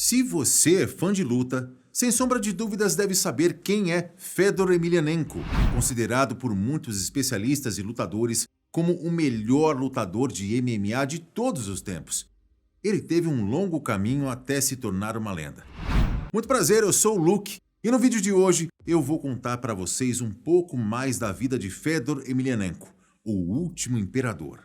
Se você é fã de luta, sem sombra de dúvidas deve saber quem é Fedor Emelianenko, considerado por muitos especialistas e lutadores como o melhor lutador de MMA de todos os tempos. Ele teve um longo caminho até se tornar uma lenda. Muito prazer, eu sou o Luke e no vídeo de hoje eu vou contar para vocês um pouco mais da vida de Fedor Emelianenko, o último imperador.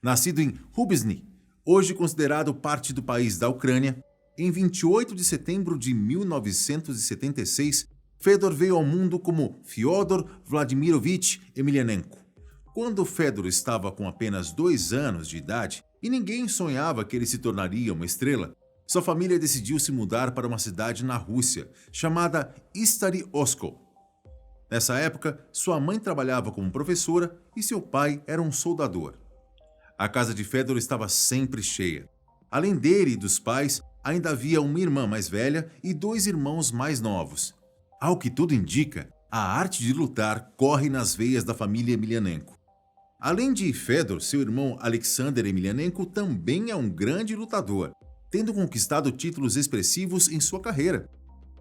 Nascido em Rubizny, hoje considerado parte do país da Ucrânia, em 28 de setembro de 1976, Fedor veio ao mundo como Fyodor Vladimirovich Emelianenko. Quando Fedor estava com apenas 2 anos de idade e ninguém sonhava que ele se tornaria uma estrela, sua família decidiu se mudar para uma cidade na Rússia, chamada Stary-Oskol. Nessa época, sua mãe trabalhava como professora e seu pai era um soldador. A casa de Fedor estava sempre cheia. Além dele e dos pais, ainda havia uma irmã mais velha e 2 irmãos mais novos. Ao que tudo indica, a arte de lutar corre nas veias da família Emelianenko. Além de Fedor, seu irmão Alexander Emelianenko também é um grande lutador, tendo conquistado títulos expressivos em sua carreira.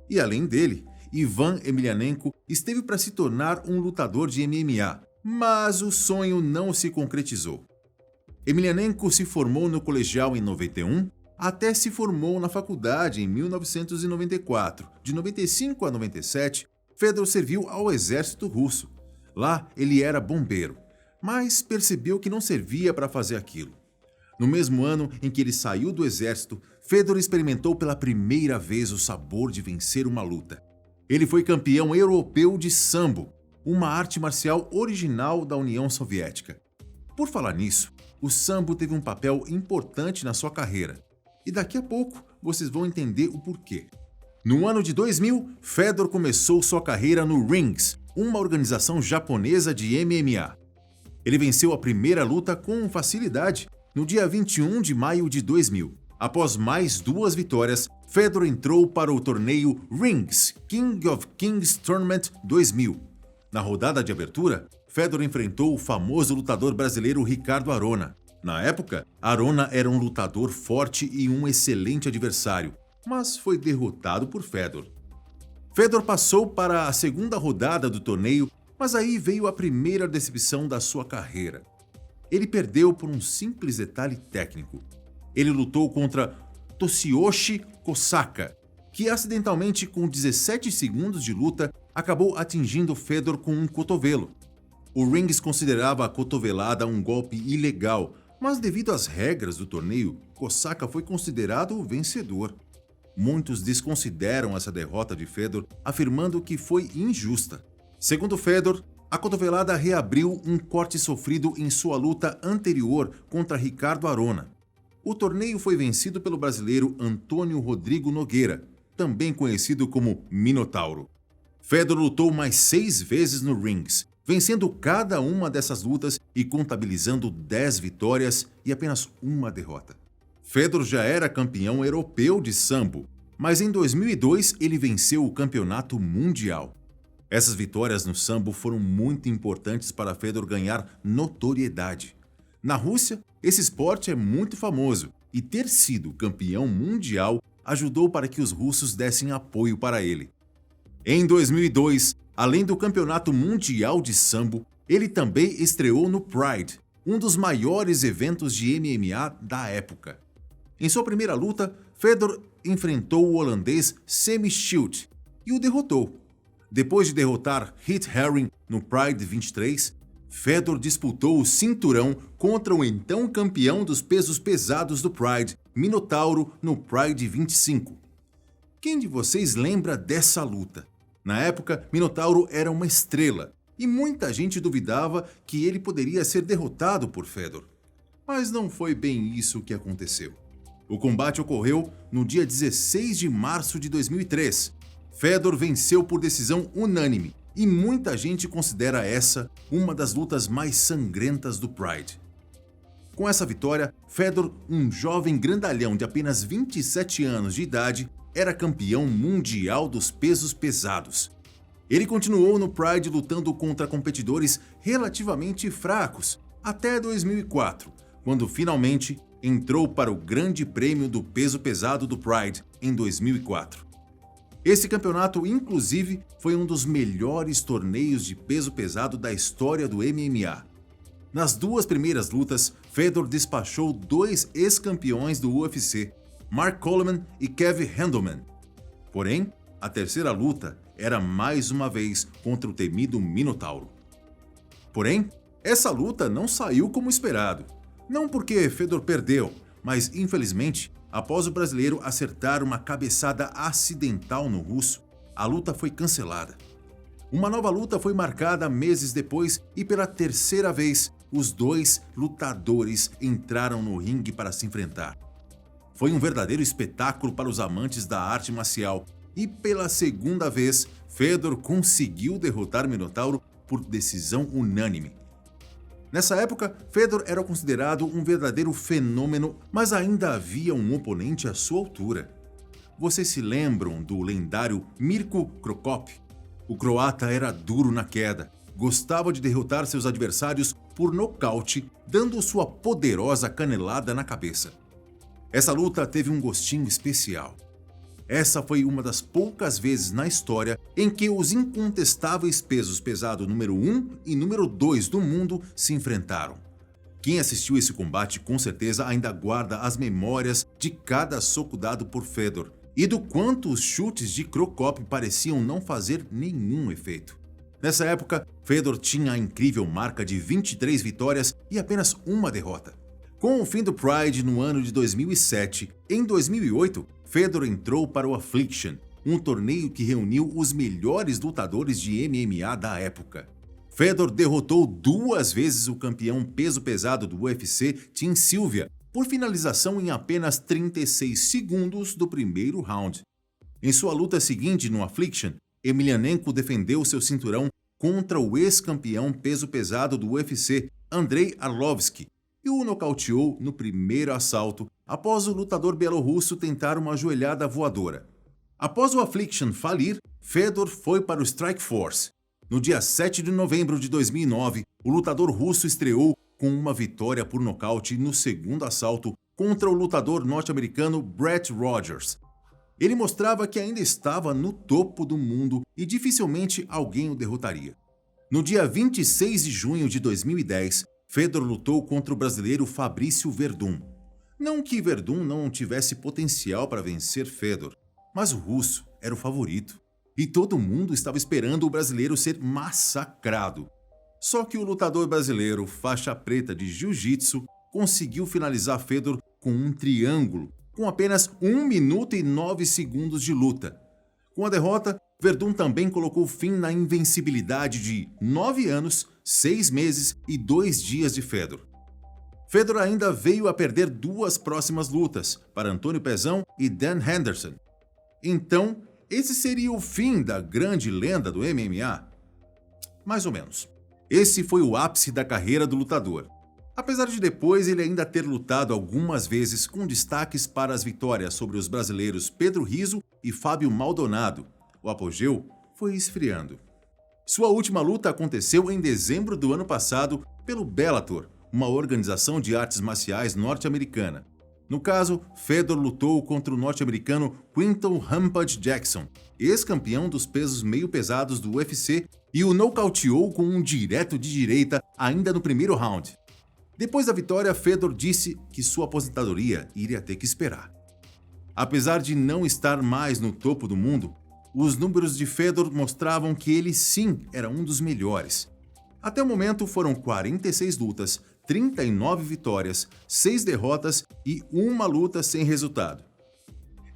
E além dele, Ivan Emelianenko esteve para se tornar um lutador de MMA, mas o sonho não se concretizou. Emelianenko se formou no colegial em 91, até se formou na faculdade em 1994. De 95 a 97, Fedor serviu ao exército russo. Lá, ele era bombeiro, mas percebeu que não servia para fazer aquilo. No mesmo ano em que ele saiu do exército, Fedor experimentou pela primeira vez o sabor de vencer uma luta. Ele foi campeão europeu de sambo, uma arte marcial original da União Soviética. Por falar nisso, o sambo teve um papel importante na sua carreira. E daqui a pouco vocês vão entender o porquê. No ano de 2000, Fedor começou sua carreira no Rings, uma organização japonesa de MMA. Ele venceu a primeira luta com facilidade, no dia 21 de maio de 2000. Após mais 2 vitórias, Fedor entrou para o torneio Rings King of Kings Tournament 2000. Na rodada de abertura, Fedor enfrentou o famoso lutador brasileiro Ricardo Arona. Na época, Arona era um lutador forte e um excelente adversário, mas foi derrotado por Fedor. Fedor passou para a segunda rodada do torneio, mas aí veio a primeira decepção da sua carreira. Ele perdeu por um simples detalhe técnico. Ele lutou contra Toshioshi Kosaka, que acidentalmente, com 17 segundos de luta, acabou atingindo Fedor com um cotovelo. O Rings considerava a cotovelada um golpe ilegal, mas devido às regras do torneio, Kosaka foi considerado o vencedor. Muitos desconsideram essa derrota de Fedor, afirmando que foi injusta. Segundo Fedor, a cotovelada reabriu um corte sofrido em sua luta anterior contra Ricardo Arona. O torneio foi vencido pelo brasileiro Antônio Rodrigo Nogueira, também conhecido como Minotauro. Fedor lutou mais 6 vezes no Rings, vencendo cada uma dessas lutas e contabilizando 10 vitórias e apenas uma derrota. Fedor já era campeão europeu de sambo, mas em 2002 ele venceu o campeonato mundial. Essas vitórias no sambo foram muito importantes para Fedor ganhar notoriedade. Na Rússia, esse esporte é muito famoso e ter sido campeão mundial ajudou para que os russos dessem apoio para ele. Em 2002, além do Campeonato Mundial de Sambo, ele também estreou no Pride, um dos maiores eventos de MMA da época. Em sua primeira luta, Fedor enfrentou o holandês Semi Schild e o derrotou. Depois de derrotar Heath Herring no Pride 23, Fedor disputou o cinturão contra o então campeão dos pesos pesados do Pride, Minotauro, no Pride 25. Quem de vocês lembra dessa luta? Na época, Minotauro era uma estrela e muita gente duvidava que ele poderia ser derrotado por Fedor. Mas não foi bem isso que aconteceu. O combate ocorreu no dia 16 de março de 2003. Fedor venceu por decisão unânime e muita gente considera essa uma das lutas mais sangrentas do Pride. Com essa vitória, Fedor, um jovem grandalhão de apenas 27 anos de idade, era campeão mundial dos pesos pesados. Ele continuou no Pride lutando contra competidores relativamente fracos até 2004, quando finalmente entrou para o Grande Prêmio do Peso Pesado do Pride em 2004. Esse campeonato, inclusive, foi um dos melhores torneios de peso pesado da história do MMA. Nas duas primeiras lutas, Fedor despachou dois ex-campeões do UFC, Mark Coleman e Kevin Handelman. Porém, a terceira luta era mais uma vez contra o temido Minotauro. Porém, essa luta não saiu como esperado. Não porque Fedor perdeu, mas infelizmente, após o brasileiro acertar uma cabeçada acidental no russo, a luta foi cancelada. Uma nova luta foi marcada meses depois e pela terceira vez, os dois lutadores entraram no ringue para se enfrentar. Foi um verdadeiro espetáculo para os amantes da arte marcial e pela segunda vez, Fedor conseguiu derrotar Minotauro por decisão unânime. Nessa época, Fedor era considerado um verdadeiro fenômeno, mas ainda havia um oponente à sua altura. Vocês se lembram do lendário Mirko Cro Cop? O croata era duro na queda, gostava de derrotar seus adversários por nocaute, dando sua poderosa canelada na cabeça. Essa luta teve um gostinho especial. Essa foi uma das poucas vezes na história em que os incontestáveis pesos pesado número 1 e número 2 do mundo se enfrentaram. Quem assistiu esse combate com certeza ainda guarda as memórias de cada soco dado por Fedor e do quanto os chutes de Cro Cop pareciam não fazer nenhum efeito. Nessa época, Fedor tinha a incrível marca de 23 vitórias e apenas uma derrota. Com o fim do Pride no ano de 2007, em 2008, Fedor entrou para o Affliction, um torneio que reuniu os melhores lutadores de MMA da época. Fedor derrotou duas vezes o campeão peso pesado do UFC, Tim Sylvia, por finalização em apenas 36 segundos do primeiro round. Em sua luta seguinte no Affliction, Emelianenko defendeu seu cinturão contra o ex-campeão peso pesado do UFC, Andrei Arlovski, e o nocauteou no primeiro assalto após o lutador bielorrusso tentar uma joelhada voadora. Após o Affliction falir, Fedor foi para o Strikeforce. No dia 7 de novembro de 2009, o lutador russo estreou com uma vitória por nocaute no segundo assalto contra o lutador norte-americano Brett Rogers. Ele mostrava que ainda estava no topo do mundo e dificilmente alguém o derrotaria. No dia 26 de junho de 2010, Fedor lutou contra o brasileiro Fabrício Werdum. Não que Werdum não tivesse potencial para vencer Fedor, mas o russo era o favorito. E todo mundo estava esperando o brasileiro ser massacrado. Só que o lutador brasileiro, faixa preta de jiu-jitsu, conseguiu finalizar Fedor com um triângulo, com apenas 1 minuto e 9 segundos de luta. Com a derrota, Werdum também colocou fim na invencibilidade de 9 anos, 6 meses e 2 dias de Fedor. Fedor ainda veio a perder duas próximas lutas, para Antônio Pezão e Dan Henderson. Então, esse seria o fim da grande lenda do MMA? Mais ou menos. Esse foi o ápice da carreira do lutador. Apesar de depois ele ainda ter lutado algumas vezes com destaques para as vitórias sobre os brasileiros Pedro Rizzo e Fábio Maldonado, o apogeu foi esfriando. Sua última luta aconteceu em dezembro do ano passado pelo Bellator, uma organização de artes marciais norte-americana. No caso, Fedor lutou contra o norte-americano Quinton Rampage Jackson, ex-campeão dos pesos meio pesados do UFC, e o nocauteou com um direto de direita ainda no primeiro round. Depois da vitória, Fedor disse que sua aposentadoria iria ter que esperar. Apesar de não estar mais no topo do mundo, os números de Fedor mostravam que ele sim era um dos melhores. Até o momento foram 46 lutas, 39 vitórias, 6 derrotas e uma luta sem resultado.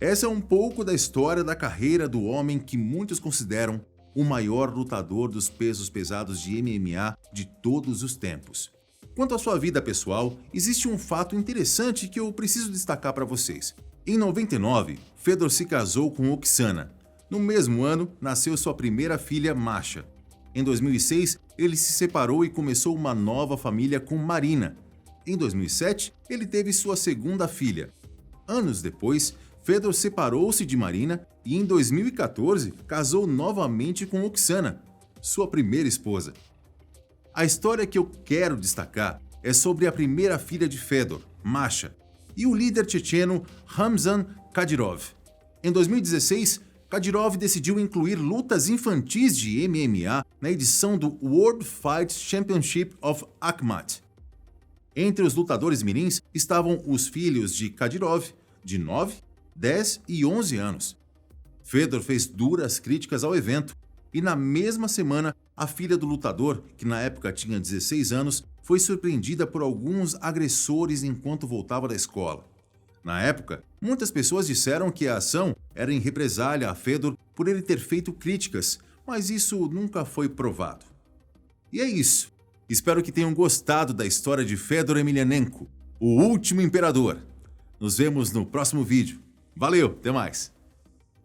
Essa é um pouco da história da carreira do homem que muitos consideram o maior lutador dos pesos pesados de MMA de todos os tempos. Quanto à sua vida pessoal, existe um fato interessante que eu preciso destacar para vocês. Em 99, Fedor se casou com Oksana. No mesmo ano, nasceu sua primeira filha, Masha. Em 2006, ele se separou e começou uma nova família com Marina. Em 2007, ele teve sua segunda filha. Anos depois, Fedor separou-se de Marina e em 2014 casou novamente com Oksana, sua primeira esposa. A história que eu quero destacar é sobre a primeira filha de Fedor, Masha, e o líder checheno Ramzan Kadyrov. Em 2016, Kadyrov decidiu incluir lutas infantis de MMA na edição do World Fight Championship of Akhmat. Entre os lutadores mirins estavam os filhos de Kadyrov, de 9, 10 e 11 anos. Fedor fez duras críticas ao evento e, na mesma semana, a filha do lutador, que na época tinha 16 anos, foi surpreendida por alguns agressores enquanto voltava da escola. Na época, muitas pessoas disseram que a ação era em represália a Fedor por ele ter feito críticas, mas isso nunca foi provado. E é isso. Espero que tenham gostado da história de Fedor Emelianenko, o último imperador. Nos vemos no próximo vídeo. Valeu, até mais!